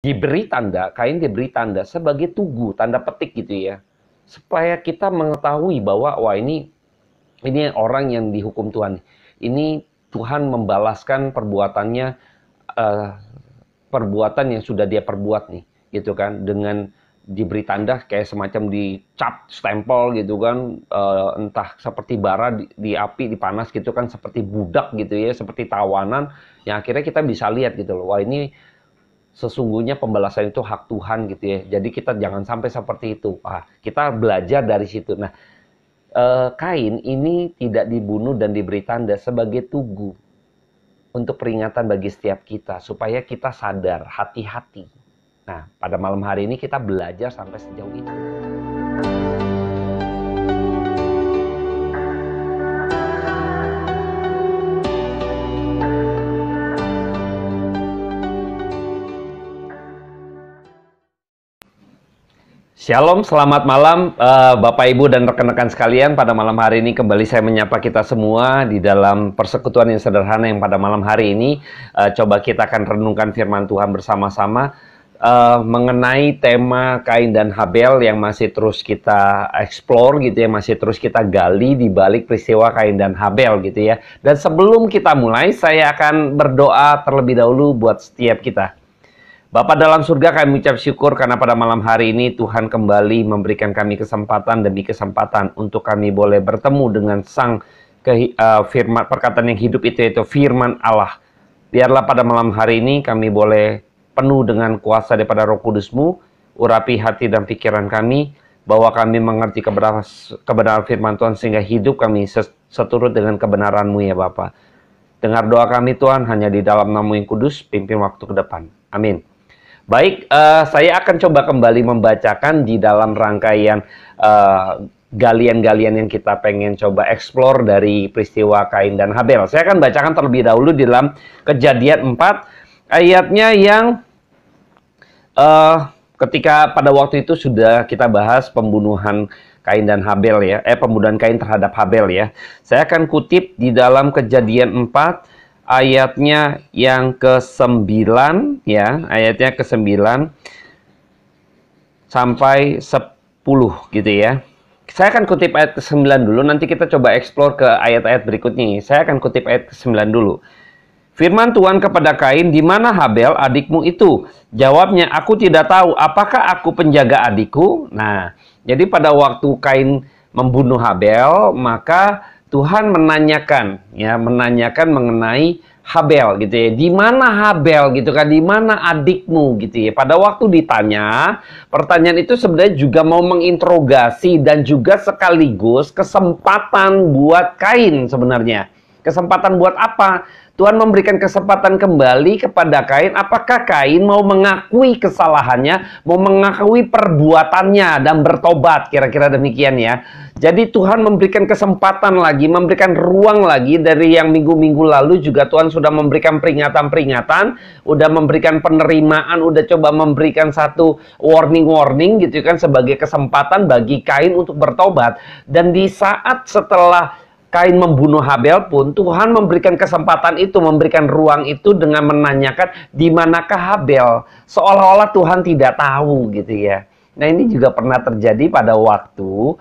Diberi tanda, Kain diberi tanda sebagai tugu, tanda petik gitu ya. Supaya kita mengetahui bahwa wah ini orang yang dihukum Tuhan. Ini Tuhan membalaskan perbuatannya, eh, perbuatan yang sudah dia perbuat nih, gitu kan, dengan diberi tanda kayak semacam dicap stempel gitu kan, entah seperti bara di api, di panas gitu kan, seperti budak gitu ya, seperti tawanan, yang akhirnya kita bisa lihat gitu loh, wah ini sesungguhnya pembalasan itu hak Tuhan gitu ya. Jadi kita jangan sampai seperti itu. Wah, kita belajar dari situ. Nah, Kain ini tidak dibunuh dan diberi tanda sebagai tugu untuk peringatan bagi setiap kita, supaya kita sadar, hati-hati. Nah, pada malam hari ini kita belajar sampai sejauh itu. Shalom, selamat malam Bapak Ibu dan rekan-rekan sekalian. Pada malam hari ini kembali saya menyapa kita semua di dalam persekutuan yang sederhana yang pada malam hari ini coba kita akan renungkan firman Tuhan bersama-sama mengenai tema Kain dan Habel yang masih terus kita explore gitu ya, masih terus kita gali di balik peristiwa Kain dan Habel gitu ya. Dan sebelum kita mulai, saya akan berdoa terlebih dahulu buat setiap kita. Bapa dalam surga, kami ucap syukur karena pada malam hari ini Tuhan kembali memberikan kami kesempatan demi kesempatan untuk kami boleh bertemu dengan Sang firman, perkataan yang hidup itu, yaitu firman Allah. Biarlah pada malam hari ini kami boleh penuh dengan kuasa daripada Roh Kudus-Mu, urapi hati dan pikiran kami, bahwa kami mengerti kebenaran firman Tuhan sehingga hidup kami seturut dengan kebenaran-Mu ya Bapa. Dengar doa kami Tuhan, hanya di dalam nama yang kudus, pimpin waktu ke depan. Amin. Baik, saya akan coba kembali membacakan di dalam rangkaian galian-galian yang kita pengen coba explore dari peristiwa Kain dan Habel. Saya akan bacakan terlebih dahulu di dalam Kejadian 4, ayatnya yang ketika pada waktu itu sudah kita bahas pembunuhan Kain dan Habel ya, pembunuhan Kain terhadap Habel ya. Saya akan kutip di dalam Kejadian 4, ayatnya yang ke-9 ya, ayatnya ke-9 sampai 10 gitu ya. Saya akan kutip ayat ke-9 dulu, nanti kita coba explore ke ayat-ayat berikutnya. Saya akan kutip ayat ke-9 dulu. Firman Tuhan kepada Kain, "Di mana Habel adikmu itu?" Jawabnya, "Aku tidak tahu. Apakah aku penjaga adikku?" Nah, jadi pada waktu Kain membunuh Habel, maka Tuhan menanyakan mengenai Habel gitu ya. Di mana Habel gitu kan? Di mana adikmu gitu ya. Pada waktu ditanya, pertanyaan itu sebenarnya juga mau menginterogasi dan juga sekaligus kesempatan buat Kain sebenarnya. Kesempatan buat apa? Tuhan memberikan kesempatan kembali kepada Kain. Apakah Kain mau mengakui kesalahannya, mau mengakui perbuatannya dan bertobat? Kira-kira demikian ya. Jadi Tuhan memberikan kesempatan lagi, memberikan ruang lagi. Dari yang minggu-minggu lalu juga Tuhan sudah memberikan peringatan-peringatan, udah memberikan penerimaan, udah coba memberikan satu warning-warning gitu kan, sebagai kesempatan bagi Kain untuk bertobat. Dan di saat setelah Kain membunuh Habel pun, Tuhan memberikan kesempatan itu, memberikan ruang itu dengan menanyakan di manakah Habel. Seolah-olah Tuhan tidak tahu gitu ya. Nah, ini juga pernah terjadi pada waktu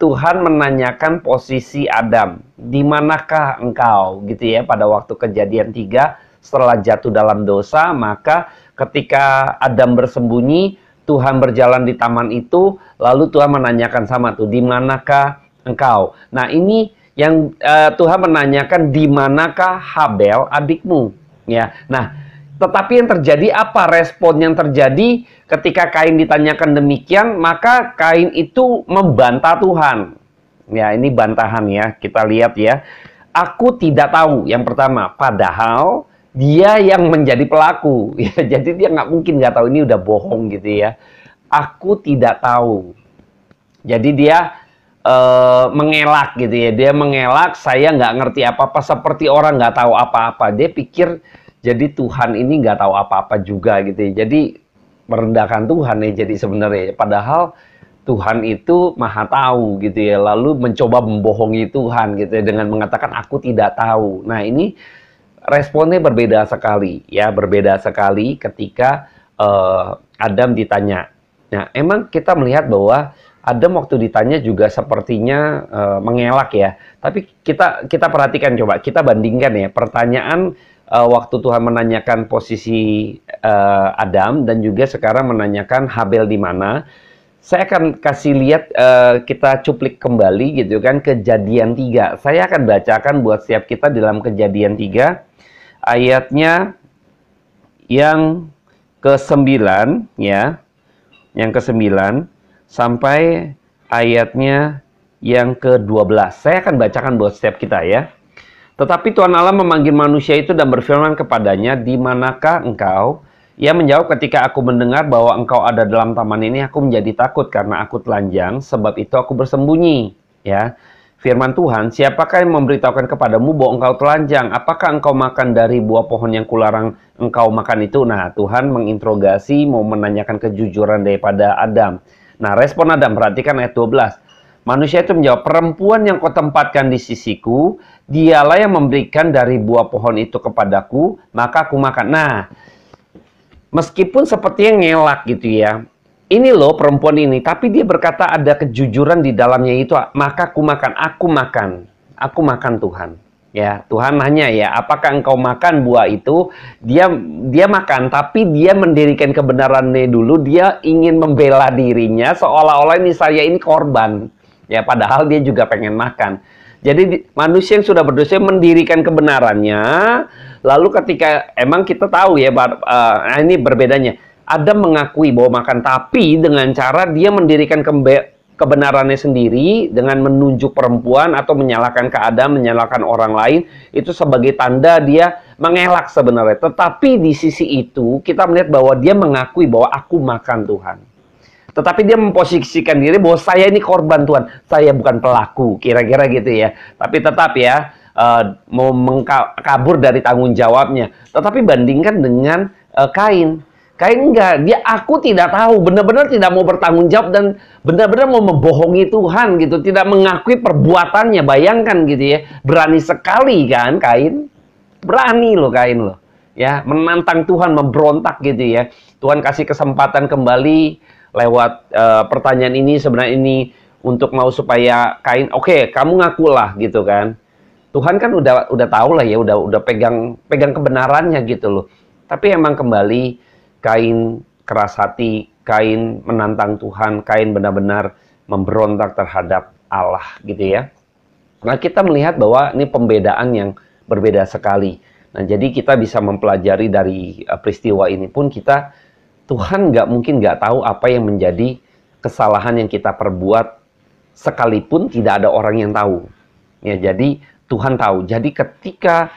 Tuhan menanyakan posisi Adam. Di manakah engkau gitu ya, pada waktu Kejadian 3 setelah jatuh dalam dosa, maka ketika Adam bersembunyi, Tuhan berjalan di taman itu, lalu Tuhan menanyakan sama tuh, di manakah engkau. Nah, ini yang Tuhan menanyakan, di manakah Habel adikmu ya. Nah, tetapi yang terjadi apa? Respon yang terjadi ketika Kain ditanyakan demikian, maka Kain itu membantah Tuhan. Ya, ini bantahan ya. Kita lihat ya. Aku tidak tahu, yang pertama. Padahal dia yang menjadi pelaku ya. Jadi dia nggak mungkin nggak tahu, ini udah bohong gitu ya. Aku tidak tahu. Jadi dia mengelak gitu ya. Dia mengelak, saya nggak ngerti apa-apa, seperti orang nggak tahu apa-apa. Dia pikir jadi Tuhan ini nggak tahu apa-apa juga gitu ya. Jadi merendahkan Tuhan ya, jadi sebenarnya. Padahal Tuhan itu maha tahu gitu ya. Lalu mencoba membohongi Tuhan gitu ya, dengan mengatakan aku tidak tahu. Nah, ini responnya berbeda sekali ya, berbeda sekali ketika Adam ditanya. Nah, emang kita melihat bahwa Adam waktu ditanya juga sepertinya mengelak ya. Tapi kita perhatikan, coba kita bandingkan ya pertanyaan waktu Tuhan menanyakan posisi Adam dan juga sekarang menanyakan Habel di mana. Saya akan kasih lihat, kita cuplik kembali gitu kan, Kejadian 3. Saya akan bacakan buat setiap kita dalam Kejadian 3, ayatnya yang ke-9 ya. Yang ke-9 sampai ayatnya yang ke-12. Saya akan bacakan buat setiap kita ya. Tetapi Tuhan Allah memanggil manusia itu dan berfirman kepadanya, "Di manakah engkau?" Ia menjawab, "Ketika aku mendengar bahwa engkau ada dalam taman ini, aku menjadi takut karena aku telanjang, sebab itu aku bersembunyi." Ya. Firman Tuhan, "Siapakah yang memberitahukan kepadamu bahwa engkau telanjang? Apakah engkau makan dari buah pohon yang kularang engkau makan itu?" Nah, Tuhan menginterogasi, mau menanyakan kejujuran daripada Adam. Nah, respon Adam, perhatikan ayat 12. Manusia itu menjawab, "Perempuan yang kau tempatkan di sisiku, dialah yang memberikan dari buah pohon itu kepadaku, maka aku makan." Nah, meskipun sepertinya ngelak gitu ya, ini loh perempuan ini, tapi dia berkata ada kejujuran di dalamnya itu, "Maka aku makan Tuhan." Ya, Tuhan nanya ya, "Apakah engkau makan buah itu?" Dia makan, tapi dia mendirikan kebenarannya dulu. Dia ingin membela dirinya seolah-olah ini saya ini korban. Ya, padahal dia juga pengen makan. Jadi manusia yang sudah berdosa mendirikan kebenarannya. Lalu ketika emang kita tahu ya, ini berbedanya. Adam mengakui bahwa makan, tapi dengan cara dia mendirikan kebenarannya sendiri dengan menunjuk perempuan atau menyalahkan ke Adam, menyalahkan orang lain. Itu sebagai tanda dia mengelak sebenarnya. Tetapi di sisi itu kita melihat bahwa dia mengakui bahwa aku makan Tuhan. Tetapi dia memposisikan diri bahwa saya ini korban Tuhan, saya bukan pelaku, kira-kira gitu ya. Tapi tetap ya, mau kabur dari tanggung jawabnya. Tetapi bandingkan dengan Kain. Kain enggak, dia aku tidak tahu, benar-benar tidak mau bertanggung jawab dan benar-benar mau membohongi Tuhan gitu, tidak mengakui perbuatannya. Bayangkan gitu ya, berani sekali kan Kain, berani loh Kain loh, ya menantang Tuhan, memberontak gitu ya. Tuhan kasih kesempatan kembali lewat pertanyaan ini, sebenarnya ini untuk mau supaya Kain, oke, kamu ngakulah gitu kan. Tuhan kan udah tahu lah ya, udah pegang kebenarannya gitu loh. Tapi emang kembali Kain keras hati, Kain menantang Tuhan, Kain benar-benar memberontak terhadap Allah gitu ya. Nah, kita melihat bahwa ini pembedaan yang berbeda sekali. Nah, jadi kita bisa mempelajari dari peristiwa ini pun Tuhan mungkin nggak tahu apa yang menjadi kesalahan yang kita perbuat, sekalipun tidak ada orang yang tahu. Ya, jadi Tuhan tahu. Jadi ketika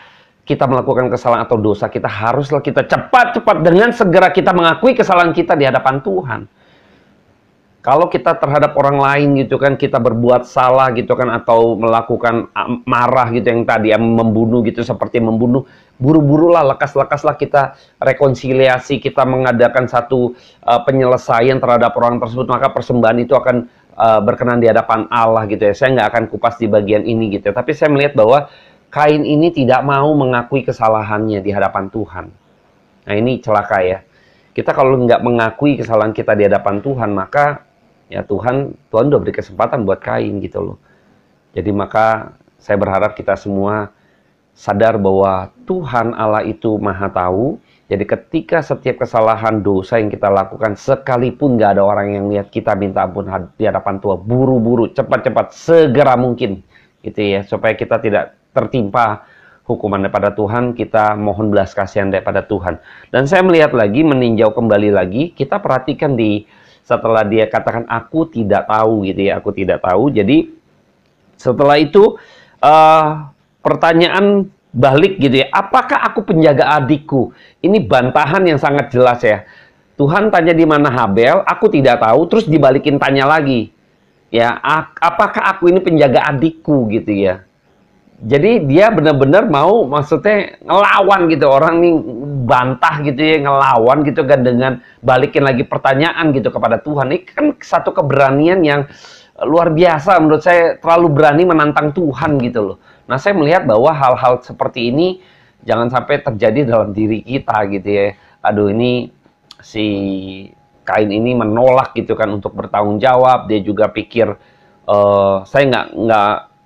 kita melakukan kesalahan atau dosa, kita haruslah kita cepat-cepat dengan segera kita mengakui kesalahan kita di hadapan Tuhan. Kalau kita terhadap orang lain gitu kan, kita berbuat salah gitu kan, atau melakukan marah gitu yang tadi, membunuh gitu, seperti membunuh, buru-burulah, lekas-lekaslah kita rekonsiliasi, kita mengadakan satu penyelesaian terhadap orang tersebut, maka persembahan itu akan berkenan di hadapan Allah gitu ya. Saya nggak akan kupas di bagian ini gitu ya. Tapi saya melihat bahwa Kain ini tidak mau mengakui kesalahannya di hadapan Tuhan. Nah, ini celaka ya. Kita kalau nggak mengakui kesalahan kita di hadapan Tuhan, maka ya Tuhan udah beri kesempatan buat Kain gitu loh. Jadi maka saya berharap kita semua sadar bahwa Tuhan Allah itu maha tahu. Jadi ketika setiap kesalahan dosa yang kita lakukan, sekalipun nggak ada orang yang lihat, kita minta ampun di hadapan Tuhan, buru-buru, cepat-cepat, segera mungkin gitu ya, supaya kita tidak tertimpa hukuman daripada Tuhan. Kita mohon belas kasihan daripada Tuhan. Dan saya melihat lagi, meninjau kembali lagi, kita perhatikan setelah dia katakan aku tidak tahu gitu ya, aku tidak tahu. Jadi setelah itu pertanyaan balik gitu ya, apakah aku penjaga adikku? Ini bantahan yang sangat jelas ya. Tuhan tanya di mana Habel, aku tidak tahu, terus dibalikin tanya lagi. Ya, apakah aku ini penjaga adikku gitu ya. Jadi dia benar-benar mau, maksudnya ngelawan gitu, orang nih bantah gitu ya, ngelawan gitu kan, dengan balikin lagi pertanyaan gitu kepada Tuhan. Ini kan satu keberanian yang luar biasa menurut saya, terlalu berani menantang Tuhan gitu loh. Nah, saya melihat bahwa hal-hal seperti ini jangan sampai terjadi dalam diri kita gitu ya. Aduh, ini si Kain ini menolak gitu kan untuk bertanggung jawab. Dia juga pikir saya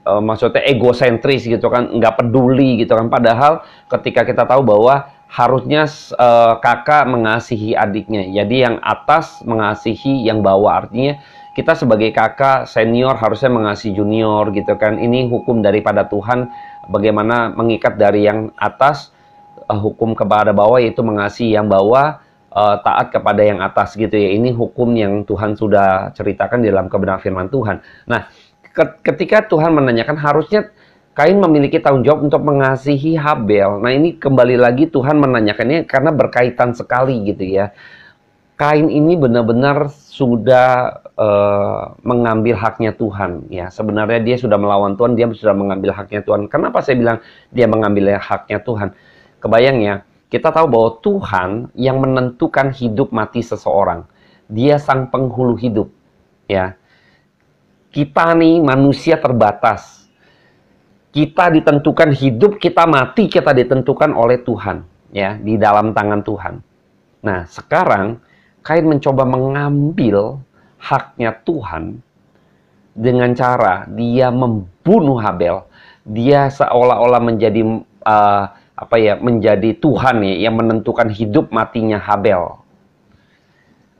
maksudnya egosentris gitu kan, nggak peduli gitu kan. Padahal ketika kita tahu bahwa harusnya kakak mengasihi adiknya, jadi yang atas mengasihi yang bawah. Artinya kita sebagai kakak senior harusnya mengasihi junior gitu kan. Ini hukum daripada Tuhan, bagaimana mengikat dari yang atas, hukum kepada bawah, yaitu mengasihi yang bawah, taat kepada yang atas gitu ya. Ini hukum yang Tuhan sudah ceritakan di dalam kebenaran firman Tuhan. Nah, ketika Tuhan menanyakan, harusnya Kain memiliki tanggung jawab untuk mengasihi Habel. Nah, ini kembali lagi Tuhan menanyakannya karena berkaitan sekali gitu ya. Kain ini benar-benar sudah mengambil haknya Tuhan ya. Sebenarnya dia sudah melawan Tuhan, dia sudah mengambil haknya Tuhan. Kenapa saya bilang dia mengambil haknya Tuhan? Kebayang ya, kita tahu bahwa Tuhan yang menentukan hidup mati seseorang. Dia sang penghulu hidup ya. Kita nih manusia terbatas. Kita ditentukan hidup, kita mati, kita ditentukan oleh Tuhan ya, di dalam tangan Tuhan. Nah, sekarang Kain mencoba mengambil haknya Tuhan dengan cara dia membunuh Habel. Dia seolah-olah menjadi menjadi Tuhan ya, yang menentukan hidup matinya Habel.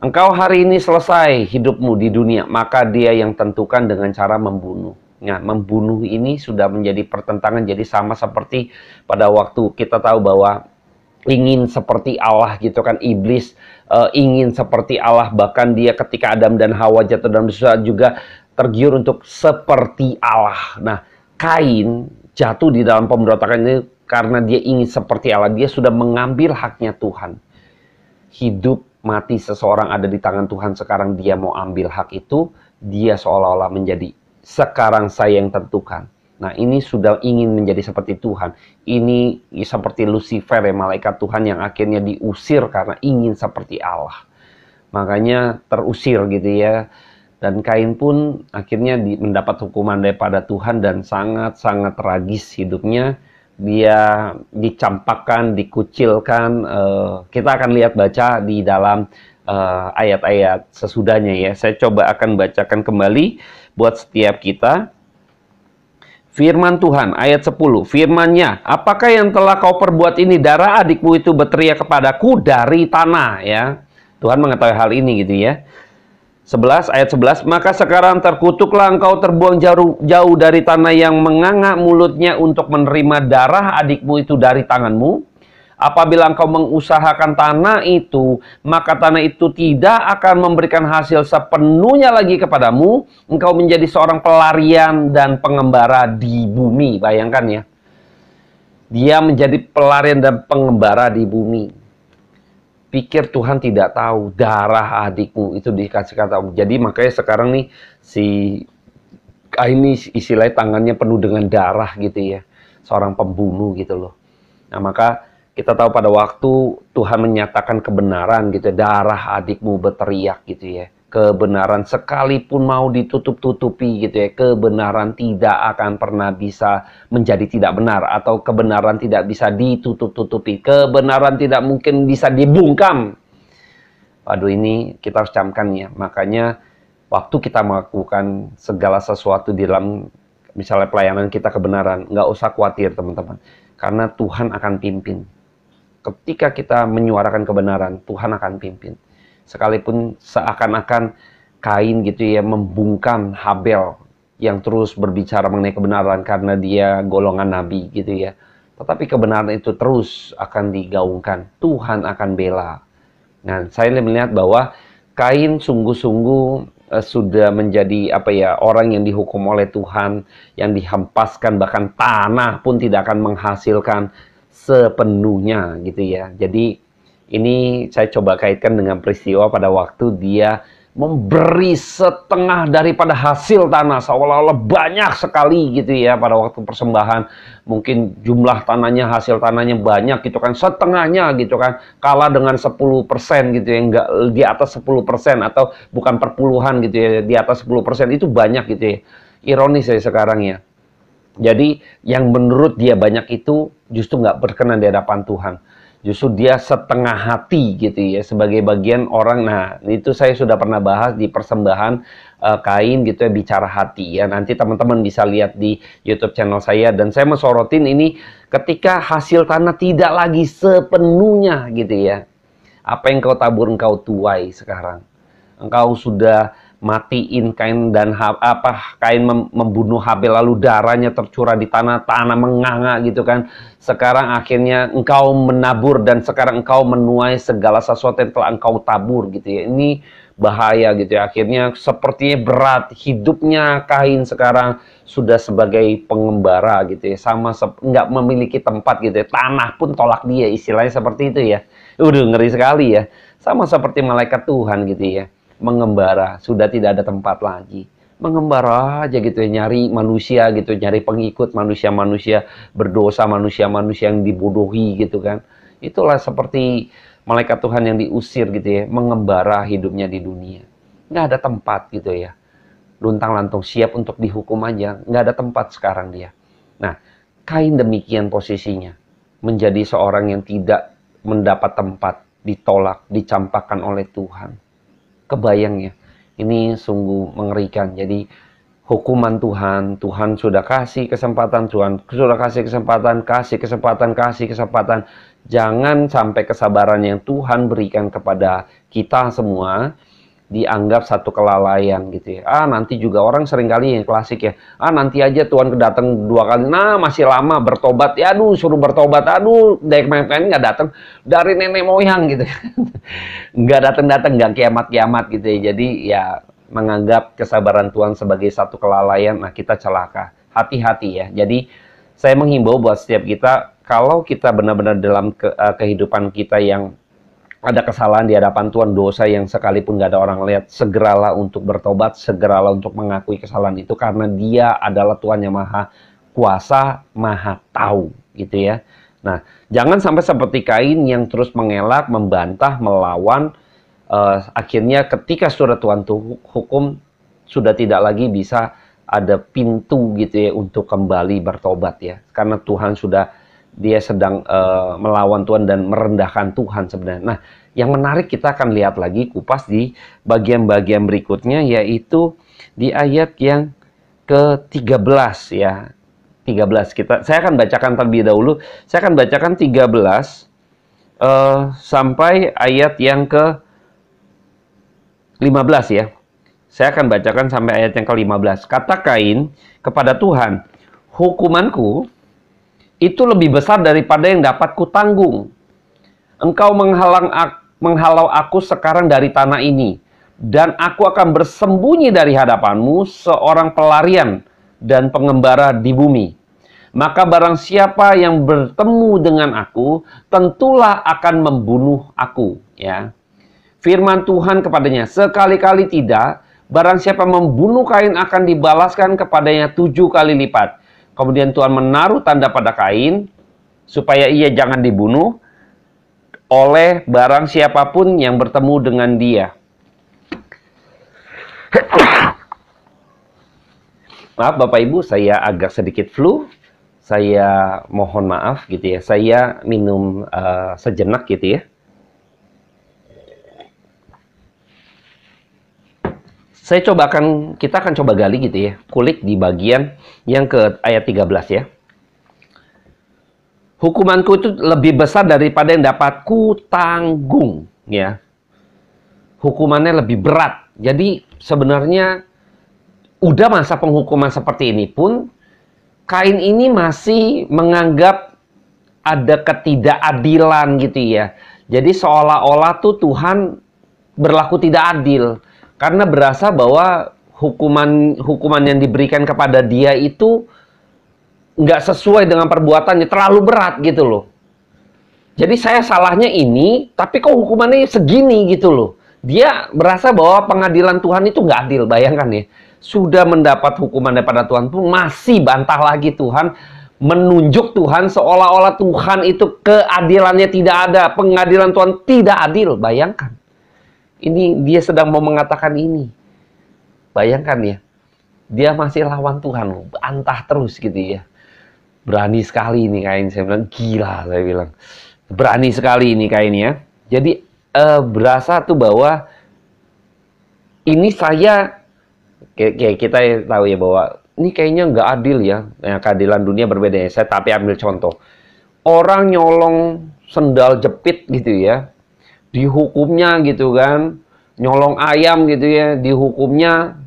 Engkau hari ini selesai hidupmu di dunia, maka dia yang tentukan dengan cara membunuh. Nah, membunuh ini sudah menjadi pertentangan, jadi sama seperti pada waktu kita tahu bahwa ingin seperti Allah gitu kan, iblis ingin seperti Allah, bahkan dia ketika Adam dan Hawa jatuh dalam dosa juga tergiur untuk seperti Allah. Nah, Kain jatuh di dalam pemberontakan ini karena dia ingin seperti Allah. Dia sudah mengambil haknya Tuhan. Hidup mati seseorang ada di tangan Tuhan. Sekarang dia mau ambil hak itu. Dia seolah-olah menjadi, sekarang saya yang tentukan. Nah, ini sudah ingin menjadi seperti Tuhan. Ini seperti Lucifer ya, malaikat Tuhan yang akhirnya diusir karena ingin seperti Allah. Makanya terusir gitu ya. Dan Kain pun akhirnya mendapat hukuman daripada Tuhan dan sangat-sangat tragis hidupnya. Dia dicampakkan, dikucilkan. Kita akan lihat baca di dalam ayat-ayat sesudahnya ya. Saya coba akan bacakan kembali buat setiap kita. Firman Tuhan, ayat 10. Firman-Nya, apakah yang telah kau perbuat ini? Darah adikmu itu berteriak kepadaku dari tanah. Ya, Tuhan mengetahui hal ini gitu ya. 11, ayat 11. Maka sekarang terkutuklah engkau, terbuang jauh dari tanah yang menganga mulutnya untuk menerima darah adikmu itu dari tanganmu. Apabila engkau mengusahakan tanah itu, maka tanah itu tidak akan memberikan hasil sepenuhnya lagi kepadamu. Engkau menjadi seorang pelarian dan pengembara di bumi. Bayangkan ya. Dia menjadi pelarian dan pengembara di bumi. Pikir Tuhan tidak tahu darah adikmu itu dikasihkan tahu. Jadi makanya sekarang nih si ini istilahnya tangannya penuh dengan darah gitu ya. Seorang pembunuh gitu loh. Nah, maka kita tahu pada waktu Tuhan menyatakan kebenaran gitu, darah adikmu berteriak gitu ya. Kebenaran sekalipun mau ditutup-tutupi gitu ya, kebenaran tidak akan pernah bisa menjadi tidak benar, atau kebenaran tidak bisa ditutup-tutupi, kebenaran tidak mungkin bisa dibungkam. Waduh, ini kita harus camkan ya. Makanya waktu kita melakukan segala sesuatu di dalam misalnya pelayanan kita kebenaran, nggak usah khawatir teman-teman, karena Tuhan akan pimpin. Ketika kita menyuarakan kebenaran, Tuhan akan pimpin. Sekalipun seakan-akan Kain gitu ya membungkam Habel yang terus berbicara mengenai kebenaran karena dia golongan nabi gitu ya. Tetapi kebenaran itu terus akan digaungkan. Tuhan akan bela. Nah, saya melihat bahwa Kain sungguh-sungguh sudah menjadi orang yang dihukum oleh Tuhan, yang dihempaskan, bahkan tanah pun tidak akan menghasilkan sepenuhnya gitu ya. Jadi ini saya coba kaitkan dengan peristiwa pada waktu dia memberi setengah daripada hasil tanah, seolah-olah banyak sekali gitu ya pada waktu persembahan. Mungkin jumlah tanahnya, hasil tanahnya banyak gitu kan, setengahnya gitu kan, kalah dengan 10% gitu ya, enggak di atas 10%, atau bukan perpuluhan gitu ya, di atas 10% itu banyak gitu ya. Ironis ya sekarang ya. Jadi yang menurut dia banyak itu justru nggak berkenan di hadapan Tuhan. Justru dia setengah hati gitu ya, sebagai bagian orang. Nah, itu saya sudah pernah bahas di persembahan Kain gitu ya, bicara hati ya. Nanti teman-teman bisa lihat di YouTube channel saya. Dan saya mensorotin ini ketika hasil tanah tidak lagi sepenuhnya gitu ya. Apa yang kau tabur engkau tuai sekarang. Engkau sudah matiin Kain dan Kain membunuh Habel, lalu darahnya tercurah di tanah menganga gitu kan. Sekarang akhirnya engkau menabur dan sekarang engkau menuai segala sesuatu yang telah engkau tabur gitu ya. Ini bahaya gitu ya. Akhirnya sepertinya berat hidupnya Kain sekarang, sudah sebagai pengembara gitu ya, sama nggak memiliki tempat gitu ya. Tanah pun tolak dia, istilahnya seperti itu ya. Udah ngeri sekali ya. Sama seperti malaikat Tuhan gitu ya, mengembara, sudah tidak ada tempat lagi. Mengembara aja gitu ya, nyari manusia gitu, nyari pengikut manusia-manusia berdosa, manusia-manusia yang dibodohi gitu kan. Itulah seperti malaikat Tuhan yang diusir gitu ya, mengembara hidupnya di dunia. Nggak ada tempat gitu ya. Luntang-lantung siap untuk dihukum aja, nggak ada tempat sekarang dia. Nah, Kain demikian posisinya. Menjadi seorang yang tidak mendapat tempat, ditolak, dicampakkan oleh Tuhan. Kebayang ya, ini sungguh mengerikan. Jadi hukuman Tuhan, Tuhan sudah kasih kesempatan, Tuhan sudah kasih kesempatan, kasih kesempatan. Jangan sampai kesabaran yang Tuhan berikan kepada kita semua dianggap satu kelalaian gitu ya. Nanti juga orang seringkali yang klasik ya. Nanti aja Tuhan datang 2 kali. Nah, masih lama bertobat. Ya, aduh, suruh bertobat. Aduh, dari kemarin nggak datang dari nenek moyang gitu. Nggak datang-datang, nggak kiamat-kiamat gitu ya. Jadi ya menganggap kesabaran Tuhan sebagai satu kelalaian. Nah, kita celaka. Hati-hati ya. Jadi saya menghimbau buat setiap kita, kalau kita benar-benar dalam kehidupan kita yang ada kesalahan di hadapan Tuhan, dosa yang sekalipun gak ada orang lihat, segeralah untuk bertobat, segeralah untuk mengakui kesalahan itu, karena Dia adalah Tuhan yang maha kuasa, maha tahu, gitu ya. Nah, jangan sampai seperti Kain yang terus mengelak, membantah, melawan, akhirnya ketika sudah Tuhan hukum, sudah tidak lagi bisa ada pintu gitu ya untuk kembali bertobat ya, karena Tuhan sudah, dia sedang melawan Tuhan dan merendahkan Tuhan sebenarnya. Nah, yang menarik kita akan lihat lagi, kupas di bagian-bagian berikutnya, yaitu di ayat yang ke-13 ya. 13 saya akan bacakan terlebih dahulu. Saya akan bacakan 13 sampai ayat yang ke-15 ya. Saya akan bacakan sampai ayat yang ke-15. Kata Kain kepada Tuhan, hukumanku itu lebih besar daripada yang dapat kutanggung. Engkau menghalau aku sekarang dari tanah ini, dan aku akan bersembunyi dari hadapanmu seorang pelarian dan pengembara di bumi. Maka barang siapa yang bertemu dengan aku, tentulah akan membunuh aku. Ya. Firman Tuhan kepadanya, sekali-kali tidak, barang siapa membunuh Kain akan dibalaskan kepadanya 7 kali lipat. Kemudian Tuhan menaruh tanda pada Kain, supaya ia jangan dibunuh oleh barang siapapun yang bertemu dengan dia. Maaf Bapak Ibu, saya agak sedikit flu. Saya mohon maaf gitu ya. Saya minum sejenak gitu ya. Kita akan coba gali gitu ya, kulik di bagian yang ke ayat 13 ya. Hukumanku itu lebih besar daripada yang dapat ku tanggung ya. Hukumannya lebih berat. Jadi sebenarnya udah masa penghukuman seperti ini pun Kain ini masih menganggap ada ketidakadilan gitu ya. Jadi seolah-olah tuh Tuhan berlaku tidak adil. Karena berasa bahwa hukuman yang diberikan kepada dia itu nggak sesuai dengan perbuatannya, terlalu berat gitu loh. Jadi saya salahnya ini, tapi kok hukumannya segini gitu loh. Dia berasa bahwa pengadilan Tuhan itu nggak adil, bayangkan ya. Sudah mendapat hukuman daripada Tuhan pun masih bantah lagi Tuhan, menunjuk Tuhan seolah-olah Tuhan itu keadilannya tidak ada, pengadilan Tuhan tidak adil, bayangkan. Ini dia sedang mau mengatakan ini. Bayangkan ya. Dia masih lawan Tuhan loh. Bantah terus gitu ya. Berani sekali ini Kain. Saya bilang gila. Saya bilang. Berani sekali ini kayaknya. Jadi berasa tuh bahwa ini saya kayak kita tahu ya bahwa ini kayaknya nggak adil ya. Keadilan dunia berbeda ya. Saya tapi ambil contoh. Orang nyolong sendal jepit gitu ya. Dihukumnya gitu kan. Nyolong ayam gitu ya. Dihukumnya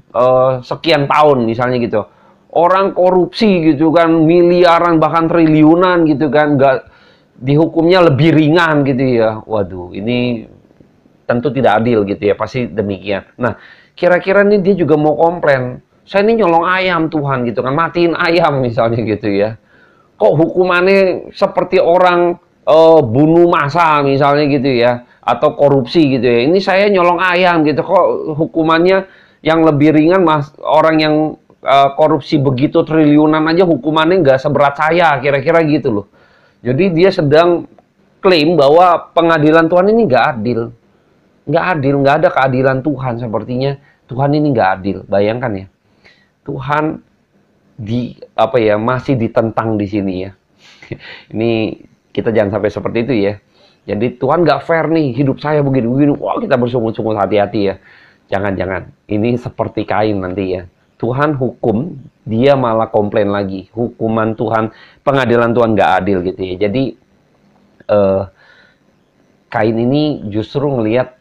sekian tahun misalnya gitu. Orang korupsi gitu kan. Miliaran bahkan triliunan gitu kan. Nggak dihukumnya lebih ringan gitu ya. Waduh, ini tentu tidak adil gitu ya, pasti demikian. Nah, kira-kira nih dia juga mau komplain, saya ini nyolong ayam Tuhan gitu kan, matiin ayam misalnya gitu ya. Kok hukumannya seperti orang bunuh massa misalnya gitu ya, atau korupsi gitu ya. Ini saya nyolong ayam gitu, kok hukumannya yang lebih ringan mas, orang yang korupsi begitu triliunan aja hukumannya nggak seberat saya, kira-kira gitu loh. Jadi dia sedang klaim bahwa pengadilan Tuhan ini nggak adil. Nggak adil, nggak ada keadilan Tuhan. Sepertinya Tuhan ini nggak adil. Bayangkan ya, Tuhan masih ditentang di sini ya. Ini kita jangan sampai seperti itu ya. Jadi Tuhan nggak fair nih, hidup saya begini-begini. Wah, kita bersungut-sungut, hati-hati ya. Jangan-jangan. Ini seperti Kain nanti ya. Tuhan hukum, dia malah komplain lagi. Hukuman Tuhan, pengadilan Tuhan nggak adil gitu ya. Jadi Kain ini justru ngelihat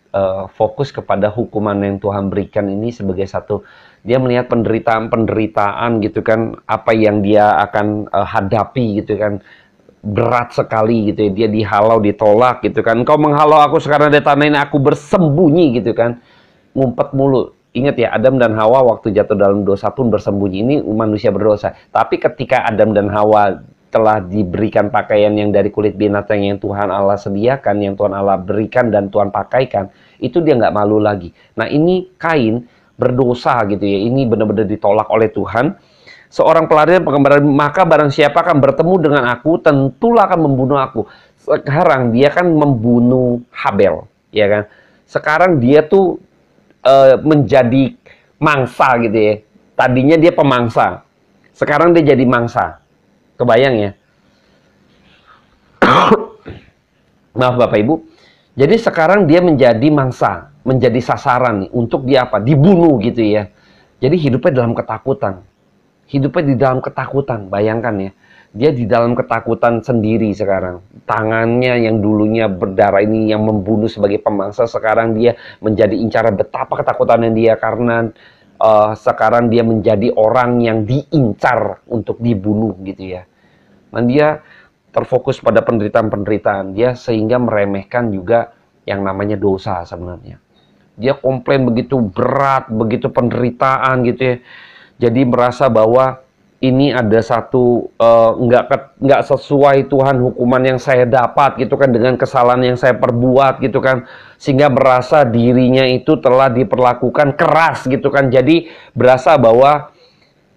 fokus kepada hukuman yang Tuhan berikan ini sebagai satu, dia melihat penderitaan gitu kan, apa yang dia akan hadapi gitu kan, berat sekali gitu ya, dia dihalau, ditolak gitu kan, engkau menghalau aku sekarang dari tanah ini, aku bersembunyi gitu kan, ngumpet mulu. Ingat ya, Adam dan Hawa waktu jatuh dalam dosa pun bersembunyi, ini manusia berdosa. Tapi ketika Adam dan Hawa telah diberikan pakaian yang dari kulit binatang yang Tuhan Allah sediakan, yang Tuhan Allah berikan dan Tuhan pakaikan, itu dia nggak malu lagi. Nah, ini Kain berdosa gitu ya, ini benar-benar ditolak oleh Tuhan. Seorang pelarian pengembaraan, maka barang siapa akan bertemu dengan aku, tentulah akan membunuh aku. Sekarang dia kan membunuh Habel, ya kan? Sekarang dia tuh menjadi mangsa gitu ya. Tadinya dia pemangsa, sekarang dia jadi mangsa. Kebayang ya? Maaf Bapak Ibu. Jadi sekarang dia menjadi mangsa, menjadi sasaran nih, untuk dia apa? Dibunuh gitu ya. Jadi hidupnya dalam ketakutan. Hidupnya di dalam ketakutan, bayangkan ya. Dia di dalam ketakutan sendiri sekarang. Tangannya yang dulunya berdarah ini yang membunuh sebagai pemangsa, sekarang dia menjadi incaran. Betapa ketakutannya dia karena sekarang dia menjadi orang yang diincar untuk dibunuh gitu ya. Dan dia terfokus pada penderitaan-penderitaan dia sehingga meremehkan juga yang namanya dosa sebenarnya. Dia komplain begitu berat, begitu penderitaan gitu ya. Jadi merasa bahwa ini ada satu nggak sesuai Tuhan hukuman yang saya dapat gitu kan, dengan kesalahan yang saya perbuat gitu kan, sehingga merasa dirinya itu telah diperlakukan keras gitu kan. Jadi berasa bahwa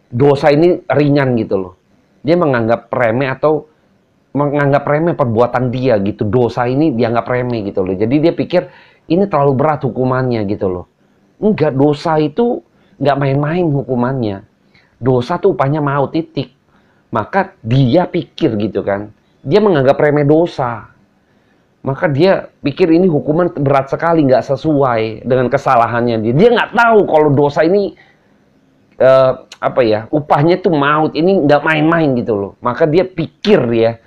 dosa ini ringan gitu loh. Dia menganggap remeh atau menganggap remeh perbuatan dia gitu. Dosa ini dianggap remeh gitu loh. Jadi dia pikir ini terlalu berat hukumannya gitu loh. Enggak, dosa itu nggak main-main hukumannya. Dosa tuh upahnya maut, titik. Maka dia pikir gitu kan, dia menganggap remeh dosa. Maka dia pikir ini hukuman berat sekali, nggak sesuai dengan kesalahannya dia. Dia nggak tahu kalau dosa ini upahnya tuh maut, ini nggak main-main gitu loh. Maka dia pikir ya,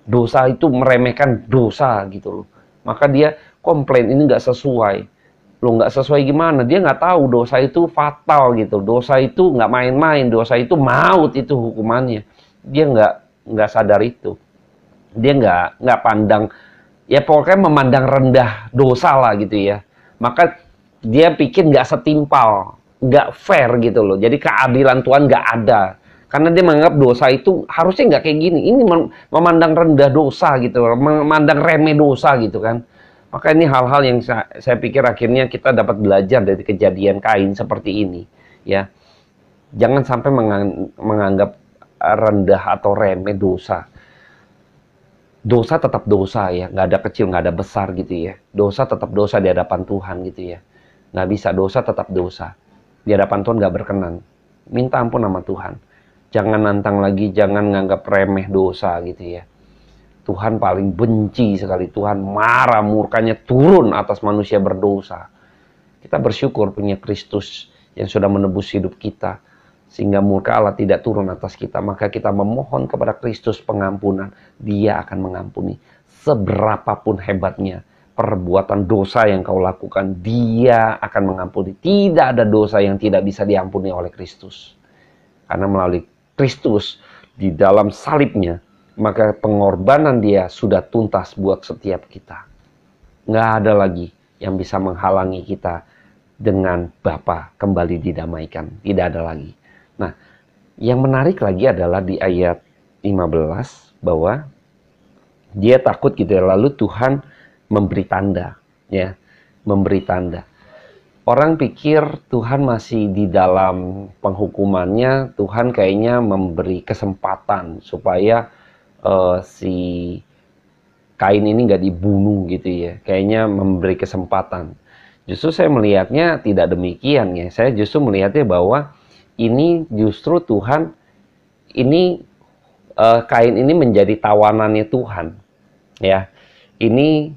dosa itu meremehkan dosa gitu loh. Maka dia komplain ini nggak sesuai. Loh, nggak sesuai gimana? Dia nggak tahu dosa itu fatal gitu. Dosa itu nggak main-main. Dosa itu maut itu hukumannya. Dia nggak sadar itu. Dia nggak pandang. Ya pokoknya memandang rendah dosa lah gitu ya. Maka dia pikir nggak setimpal, nggak fair gitu loh. Jadi keadilan Tuhan nggak ada. Karena dia menganggap dosa itu harusnya nggak kayak gini. Ini memandang rendah dosa gitu, memandang remeh dosa gitu kan. Maka ini hal-hal yang saya pikir akhirnya kita dapat belajar dari kejadian Kain seperti ini. Ya, jangan sampai menganggap rendah atau remeh dosa. Dosa tetap dosa ya, nggak ada kecil, nggak ada besar gitu ya. Dosa tetap dosa di hadapan Tuhan gitu ya. Nggak bisa, dosa tetap dosa. Di hadapan Tuhan nggak berkenan. Minta ampun sama Tuhan. Jangan nantang lagi, jangan nganggap remeh dosa gitu ya. Tuhan paling benci sekali. Tuhan marah, murkanya turun atas manusia berdosa. Kita bersyukur punya Kristus yang sudah menebus hidup kita, sehingga murka Allah tidak turun atas kita. Maka kita memohon kepada Kristus pengampunan. Dia akan mengampuni. Seberapapun hebatnya perbuatan dosa yang kau lakukan, Dia akan mengampuni. Tidak ada dosa yang tidak bisa diampuni oleh Kristus. Karena melalui Kristus di dalam salibnya, maka pengorbanan Dia sudah tuntas buat setiap kita. Nggak ada lagi yang bisa menghalangi kita dengan Bapa kembali didamaikan. Tidak ada lagi. Nah, yang menarik lagi adalah di ayat 15 bahwa dia takut gitu ya. Lalu Tuhan memberi tanda, ya, memberi tanda. Orang pikir Tuhan masih di dalam penghukumannya. Tuhan kayaknya memberi kesempatan supaya si Kain ini nggak dibunuh gitu ya. Kayaknya memberi kesempatan. Justru saya melihatnya tidak demikian ya. Saya justru melihatnya bahwa ini justru Tuhan, ini Kain ini menjadi tawanannya Tuhan. Ya, ini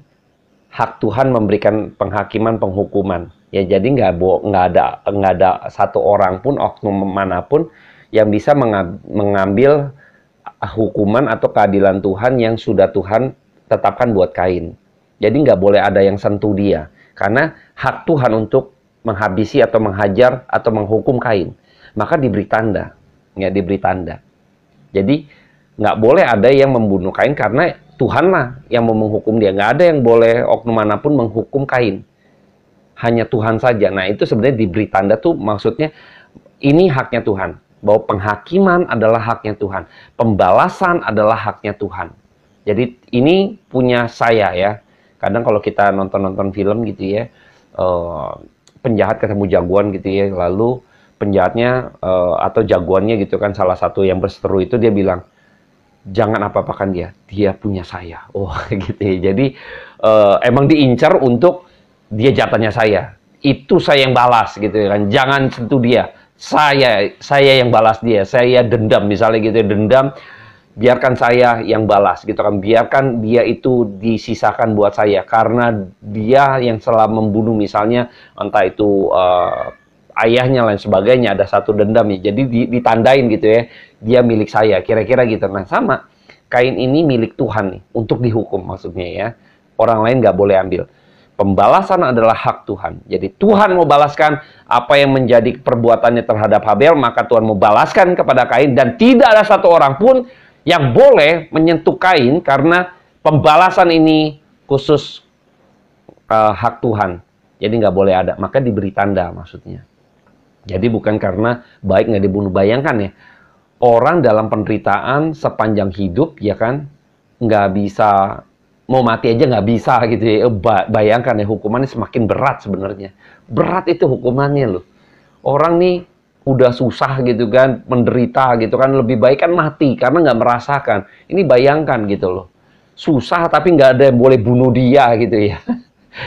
hak Tuhan memberikan penghakiman, penghukuman. Ya, jadi nggak ada satu orang pun, oknum manapun yang bisa mengambil hukuman atau keadilan Tuhan yang sudah Tuhan tetapkan buat Kain. Jadi nggak boleh ada yang sentuh dia, karena hak Tuhan untuk menghabisi atau menghajar atau menghukum Kain. Maka diberi tanda, ya, diberi tanda. Jadi nggak boleh ada yang membunuh Kain karena Tuhanlah yang mau menghukum dia. Nggak ada yang boleh oknum manapun menghukum Kain. Hanya Tuhan saja. Nah, itu sebenarnya diberi tanda tuh maksudnya ini haknya Tuhan. Bahwa penghakiman adalah haknya Tuhan. Pembalasan adalah haknya Tuhan. Jadi ini punya saya ya. Kadang kalau kita nonton-nonton film gitu ya, penjahat ketemu jagoan gitu ya, lalu penjahatnya atau jagoannya gitu kan, salah satu yang berseteru itu dia bilang, jangan apa-apakan dia punya saya. Oh gitu ya. Jadi emang diincar untuk dia jatahnya saya. Itu saya yang balas gitu kan. Jangan sentuh dia. Saya yang balas dia. Saya dendam misalnya gitu ya, dendam. Biarkan saya yang balas gitu kan. Biarkan dia itu disisakan buat saya karena dia yang telah membunuh misalnya entah itu ayahnya lain sebagainya, ada satu dendam ya. Jadi ditandain gitu ya. Dia milik saya, kira-kira gitu. Nah, sama Kain ini milik Tuhan nih, untuk dihukum maksudnya ya. Orang lain nggak boleh ambil. Pembalasan adalah hak Tuhan. Jadi Tuhan mau balaskan apa yang menjadi perbuatannya terhadap Habel, maka Tuhan mau balaskan kepada Kain. Dan tidak ada satu orang pun yang boleh menyentuh Kain karena pembalasan ini khusus hak Tuhan. Jadi nggak boleh ada. Maka diberi tanda maksudnya. Jadi bukan karena baik nggak dibunuh. Bayangkan ya. Orang dalam penderitaan sepanjang hidup, ya kan, nggak bisa, mau mati aja nggak bisa gitu ya. Bayangkan ya, hukumannya semakin berat sebenarnya. Berat itu hukumannya loh. Orang nih udah susah gitu kan, menderita gitu kan, lebih baik kan mati karena nggak merasakan. Ini bayangkan gitu loh. Susah tapi nggak ada yang boleh bunuh dia gitu ya.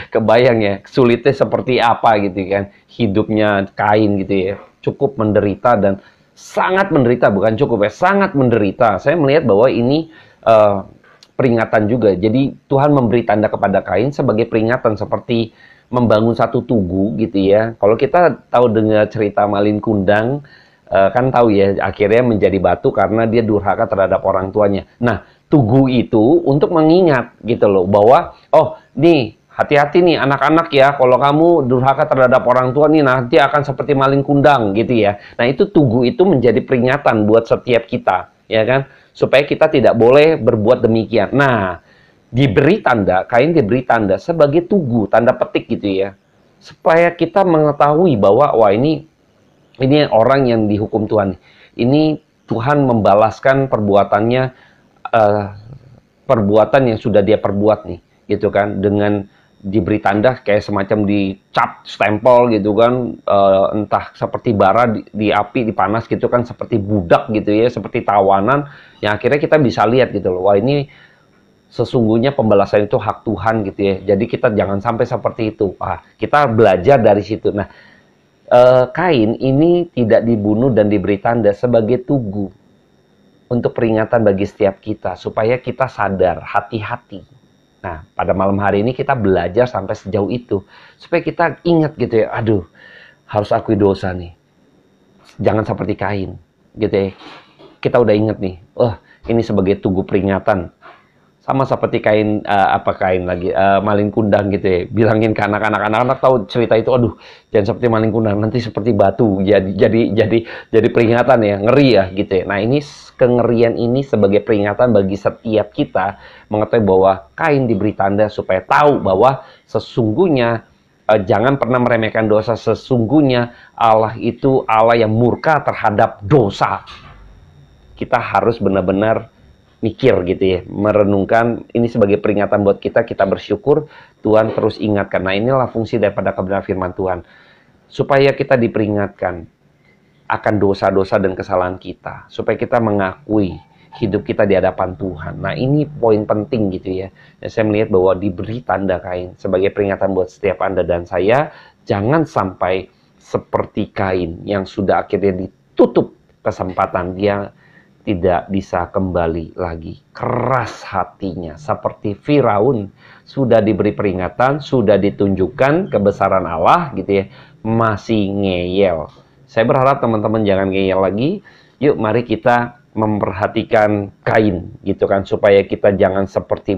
Kebayang ya, sulitnya seperti apa gitu kan. Hidupnya Kain gitu ya. Cukup menderita dan sangat menderita, bukan cukup ya, sangat menderita. Saya melihat bahwa ini peringatan juga. Jadi Tuhan memberi tanda kepada Kain sebagai peringatan seperti membangun satu tugu gitu ya. Kalau kita tahu dengar cerita Malin Kundang, kan tahu ya, akhirnya menjadi batu karena dia durhaka terhadap orang tuanya. Nah, tugu itu untuk mengingat gitu loh, bahwa oh nih, hati-hati nih anak-anak ya, kalau kamu durhaka terhadap orang tua nih nanti akan seperti Malin Kundang gitu ya. Nah, itu tugu itu menjadi peringatan buat setiap kita, ya kan? Supaya kita tidak boleh berbuat demikian. Nah, diberi tanda, Kain diberi tanda sebagai tugu, tanda petik gitu ya. Supaya kita mengetahui bahwa wah ini orang yang dihukum Tuhan. Ini Tuhan membalaskan perbuatannya, perbuatan yang sudah dia perbuat nih, gitu kan, dengan diberi tanda kayak semacam dicap stempel gitu kan, entah seperti bara di api, dipanas gitu kan, seperti budak gitu ya, seperti tawanan, yang akhirnya kita bisa lihat gitu loh, wah ini sesungguhnya pembalasan itu hak Tuhan gitu ya. Jadi kita jangan sampai seperti itu. Kita belajar dari situ. Nah, Kain ini tidak dibunuh dan diberi tanda sebagai tugu. untuk peringatan bagi setiap kita, supaya kita sadar, hati-hati. Nah, pada malam hari ini kita belajar sampai sejauh itu, supaya kita ingat gitu ya, aduh, harus akui dosa nih. Jangan seperti Kain, gitu ya. Kita udah inget nih, ini sebagai tugu peringatan. Sama seperti Kain, maling kundang gitu ya. Bilangin ke anak-anak tahu cerita itu, aduh, jangan seperti maling kundang, nanti seperti batu. Jadi peringatan ya, ngeri ya gitu ya. Nah, ini kengerian ini sebagai peringatan bagi setiap kita mengetahui bahwa Kain diberi tanda supaya tahu bahwa sesungguhnya jangan pernah meremehkan dosa. Sesungguhnya Allah itu Allah yang murka terhadap dosa. Kita harus benar-benar mikir gitu ya, merenungkan ini sebagai peringatan buat kita bersyukur, Tuhan terus ingatkan. Nah, inilah fungsi daripada kebenaran firman Tuhan, supaya kita diperingatkan akan dosa-dosa dan kesalahan kita, supaya kita mengakui hidup kita di hadapan Tuhan. Nah, ini poin penting gitu ya. Dan saya melihat bahwa diberi tanda Kain sebagai peringatan buat setiap Anda dan saya, jangan sampai seperti Kain yang sudah akhirnya ditutup kesempatan, dia tidak bisa kembali lagi. Keras hatinya, seperti Firaun, sudah diberi peringatan, sudah ditunjukkan kebesaran Allah gitu ya, masih ngeyel. Saya berharap teman-teman jangan ngeyel lagi. Yuk mari kita memperhatikan Kain gitu kan, supaya kita jangan seperti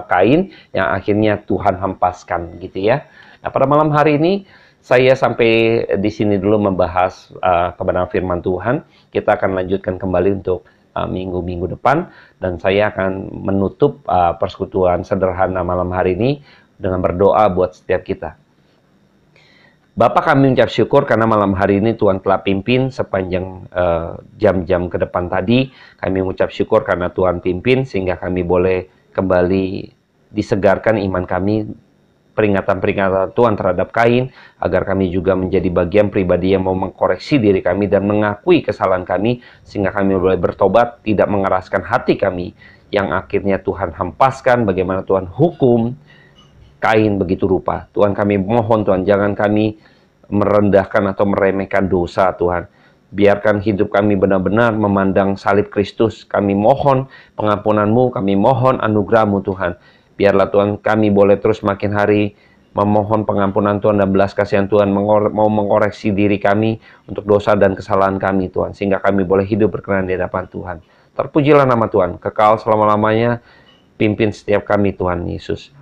Kain yang akhirnya Tuhan hempaskan gitu ya. Nah, pada malam hari ini saya sampai di sini dulu membahas kebenaran firman Tuhan. Kita akan lanjutkan kembali untuk minggu-minggu depan, dan saya akan menutup persekutuan sederhana malam hari ini dengan berdoa buat setiap kita. Bapa, kami mengucap syukur karena malam hari ini Tuhan telah pimpin sepanjang jam-jam ke depan tadi. Kami mengucap syukur karena Tuhan pimpin sehingga kami boleh kembali disegarkan iman kami, peringatan-peringatan Tuhan terhadap Kain, agar kami juga menjadi bagian pribadi yang mau mengkoreksi diri kami dan mengakui kesalahan kami, sehingga kami boleh bertobat, tidak mengeraskan hati kami, yang akhirnya Tuhan hempaskan, bagaimana Tuhan hukum Kain begitu rupa. Tuhan, kami mohon Tuhan, jangan kami merendahkan atau meremehkan dosa Tuhan. Biarkan hidup kami benar-benar memandang salib Kristus. Kami mohon pengampunan-Mu, kami mohon anugerah-Mu Tuhan. Biarlah Tuhan kami boleh terus makin hari memohon pengampunan Tuhan dan belas kasihan Tuhan, mau mengoreksi diri kami untuk dosa dan kesalahan kami Tuhan, sehingga kami boleh hidup berkenan di hadapan Tuhan. Terpujilah nama Tuhan, kekal selama-lamanya. Pimpin setiap kami Tuhan Yesus.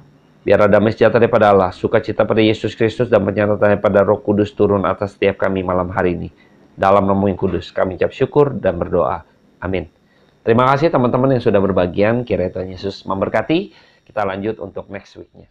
Biar damai sejahtera daripada Allah, sukacita pada Yesus Kristus, dan penyertaan daripada Roh Kudus turun atas setiap kami malam hari ini. Dalam nama yang kudus kami ucap syukur dan berdoa. Amin. Terima kasih teman-teman yang sudah berbagian. Kiranya Tuhan Yesus memberkati. Kita lanjut untuk next week-nya.